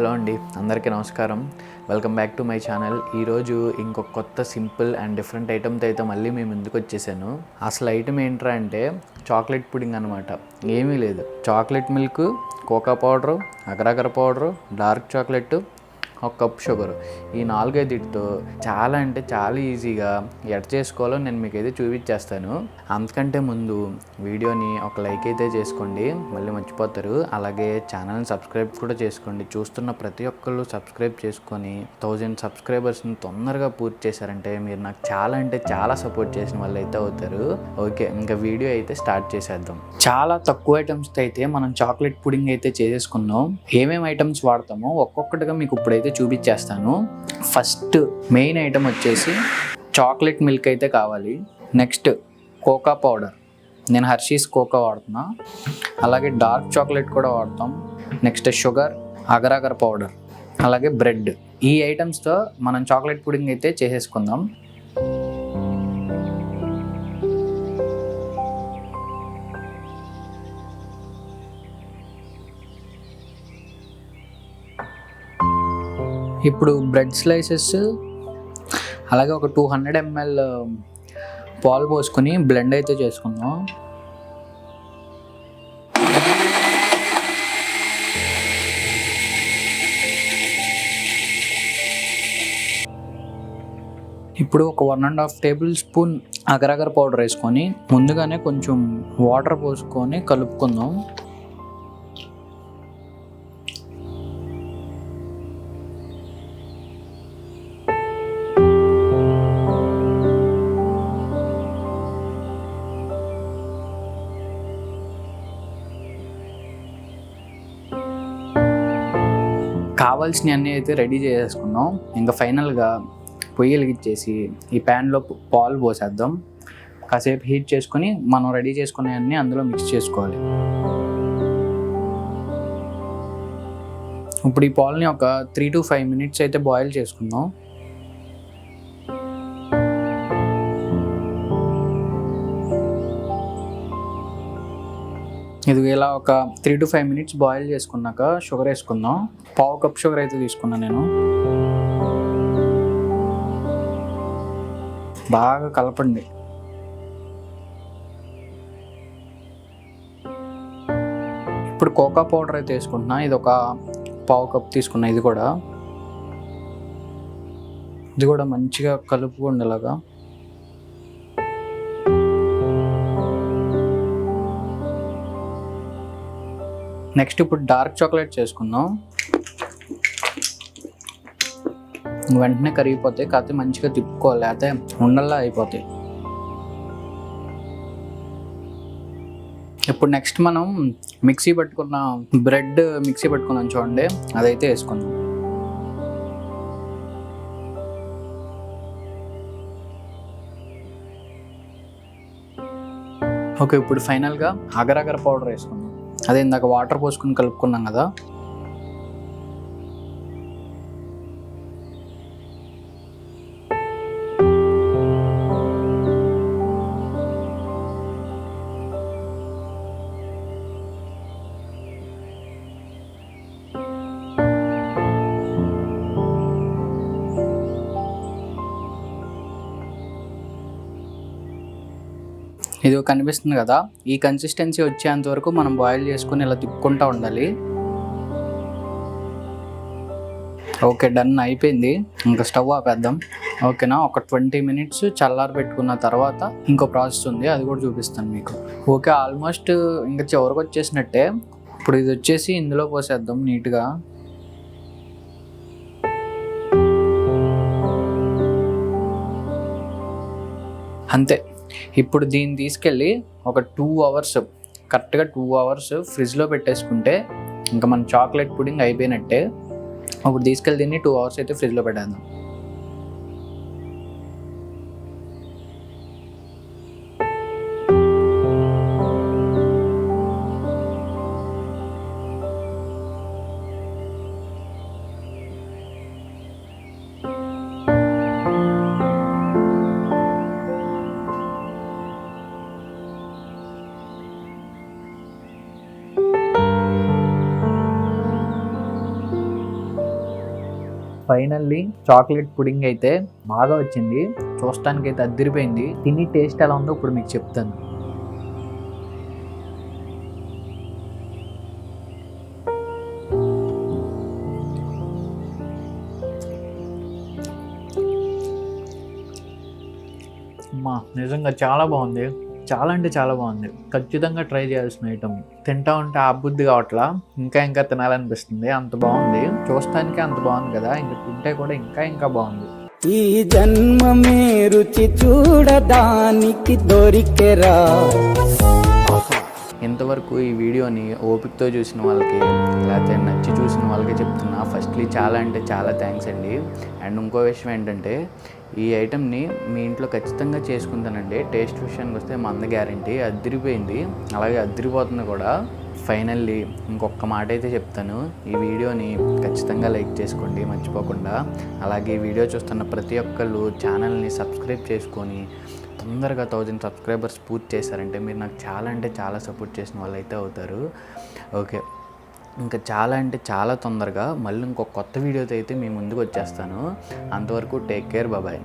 Hello అండి, అందరికీ నమస్కారం. Welcome back to my channel. ఈరోజు ఇంకొక కొత్త సింపుల్ అండ్ డిఫరెంట్ ఐటమ్తో అయితే మళ్ళీ మేము ముందుకు వచ్చేసాను. అసలు ఐటమ్ ఏంట్రా అంటే చాక్లెట్ పుడింగ్ అనమాట. ఏమీ లేదు, chocolate milk, cocoa powder, agar agar powder, dark chocolate, ఒక కప్ షుగర్, ఈ 4-5 చాలా అంటే చాలా ఈజీగా ఎడ చేసుకోవాలో నేను మీకైతే చూపించేస్తాను. అంతకంటే ముందు వీడియోని ఒక లైక్ అయితే చేసుకోండి, మళ్ళీ మర్చిపోతారు. అలాగే ఛానల్ని సబ్స్క్రైబ్ కూడా చేసుకోండి. చూస్తున్న ప్రతి ఒక్కళ్ళు సబ్స్క్రైబ్ చేసుకొని 1000 సబ్స్క్రైబర్స్ని తొందరగా పూర్తి చేశారంటే మీరు నాకు చాలా అంటే చాలా సపోర్ట్ చేసిన వాళ్ళు అయితే అవుతారు. ఓకే, ఇంకా వీడియో అయితే స్టార్ట్ చేసేద్దాం. చాలా తక్కువ ఐటమ్స్తో అయితే మనం చాక్లెట్ పుడింగ్ అయితే చేసేసుకుందాం. ఏమేమి ఐటమ్స్ వాడతామో ఒక్కొక్కటిగా మీకు ఇప్పుడైతే చూపించేస్తాను. ఫస్ట్ మెయిన్ ఐటమ్ వచ్చేసి చాక్లెట్ మిల్క్ అయితే కావాలి. నెక్స్ట్ కోకా పౌడర్, నేను హర్షీస్ కోకా వాడుతున్నా. అలాగే డార్క్ చాక్లెట్ కూడా వాడతాం. నెక్స్ట్ షుగర్, అగరగర పౌడర్, అలాగే బ్రెడ్. ఈ ఐటమ్స్తో మనం చాక్లెట్ పుడింగ్ అయితే చేసేసుకుందాం. ఇప్పుడు బ్రెడ్ స్లైసెస్, అలాగే ఒక 200 ml పాలు పోసుకొని బ్లెండ్ అయితే చేసుకుందాం. ఇప్పుడు ఒక 1.5 టేబుల్ స్పూన్ అగరగర పౌడర్ వేసుకొని ముందుగానే కొంచెం వాటర్ పోసుకొని కలుపుకుందాం. కావాల్సినవి అన్నీ అయితే రెడీ చేసేసుకున్నాం. ఇంకా ఫైనల్గా పొయ్యి వెలిగించేసి ఈ ప్యాన్లో పాలు పోసేద్దాం. కాసేపు హీట్ చేసుకొని మనం రెడీ చేసుకునేవన్నీ అందులో మిక్స్ చేసుకోవాలి. ఇప్పుడు ఈ పాలని ఒక 3 to 5 minutes అయితే బాయిల్ చేసుకుందాం. ఇది ఇలా ఒక 3 to 5 minutes బాయిల్ చేసుకున్నాక షుగర్ వేసుకుందాం. 1/2 కప్ షుగర్ అయితే తీసుకున్నాను నేను. బాగా కలపండి. ఇప్పుడు కోకా పౌడర్ అయితే వేసుకుంటున్నా. ఇది ఒక 1/2 కప్ తీసుకున్నా. ఇది కూడా మంచిగా కలుపుకోండి ఇలాగా. నెక్స్ట్ ఇప్పుడు డార్క్ చాక్లెట్ చేసుకుందాం. వెంటనే కరిగిపోతాయి, కాకపోతే మంచిగా తిప్పుకోవాలి, అయితే ఉండల్లా అయిపోతాయి. ఇప్పుడు నెక్స్ట్ మనం బ్రెడ్ మిక్సీ పట్టుకున్నాం చూడండి, అదైతే వేసుకుందాం. ఓకే, ఇప్పుడు ఫైనల్గా అగరగర పౌడర్ వేసుకుందాం. అదే ఇందాక వాటర్ పోసుకుని కలుపుకున్నాం కదా. ఇది కనిపిస్తుంది కదా, ఈ కన్సిస్టెన్సీ వచ్చేంత వరకు మనం బాయిల్ చేసుకుని ఇలా తిప్పుకుంటూ ఉండాలి. ఓకే, డన్ అయిపోయింది. ఇంకా స్టవ్ ఆపేద్దాం. ఓకేనా, ఒక 20 minutes చల్లారి పెట్టుకున్న తర్వాత ఇంకో ప్రాసెస్ ఉంది, అది కూడా చూపిస్తాను మీకు. ఓకే, ఆల్మోస్ట్ ఇంకా చివరికి వచ్చేసినట్టే. ఇప్పుడు ఇది వచ్చేసి ఇందులో పోసేద్దాం నీట్గా. అంతే. ఇప్పుడు దీన్ని తీసుకెళ్ళి ఒక 2 hours, కరెక్ట్గా 2 hours ఫ్రిడ్జ్లో పెట్టేసుకుంటే ఇంకా మన చాక్లెట్ పుడింగ్ అయిపోయినట్టే. అప్పుడు తీసుకెళ్ళి దీన్ని 2 hours అయితే ఫ్రిడ్జ్లో పెట్టేద్దాం. ఫైనల్లీ చాక్లెట్ పుడింగ్ అయితే బాగా వచ్చింది. చూడటానికి అయితే అదిరిపోయింది. తిని టేస్ట్ ఎలా ఉందో ఇప్పుడు మీకు చెప్తాను. నిజంగా చాలా బాగుంది. చాలా అంటే చాలా బాగుంది. ఖచ్చితంగా ట్రై చేయాల్సిన ఐటమ్. తింటా ఉంటే ఆబుద్ధి కావట్లా, ఇంకా ఇంకా తినాలనిపిస్తుంది. అంత బాగుంది. చూడటానికి అంత బాగుంది కదా, ఇంకా తింటే కూడా ఇంకా ఇంకా బాగుంది. ఈ జన్మమే రుచి చూడడానికి దొరికెరా. ఇంతవరకు ఈ వీడియోని ఓపికతో చూసిన వాళ్ళకి, లేకపోతే నచ్చి చూసిన వాళ్ళకి చెప్తున్నా, ఫస్ట్లీ చాలా అంటే చాలా థ్యాంక్స్ అండి. అండ్ ఇంకో విషయం ఏంటంటే, ఈ ఐటెంని మీ ఇంట్లో ఖచ్చితంగా చేసుకుంటానండి. టేస్ట్ విషయానికి వస్తే మంద గ్యారంటీ. అదిరిపోయింది, అలాగే అదిరిపోతుంది కూడా. ఫైనల్లీ ఇంకొక మాట అయితే చెప్తాను, ఈ వీడియోని ఖచ్చితంగా లైక్ చేసుకోండి మర్చిపోకుండా. అలాగే ఈ వీడియో చూస్తున్న ప్రతి ఒక్కళ్ళు ఛానల్ని సబ్స్క్రైబ్ చేసుకొని తొందరగా 1000 సబ్స్క్రైబర్స్ పూర్తి చేశారంటే మీరు నాకు చాలా అంటే చాలా సపోర్ట్ చేసిన వాళ్ళు అయితే అవుతారు. ఓకే, ఇంకా చాలా అంటే చాలా తొందరగా మళ్ళీ ఇంకొక కొత్త వీడియోతో అయితే మీ ముందుకు వచ్చేస్తాను. అంతవరకు టేక్ కేర్, బాయ్.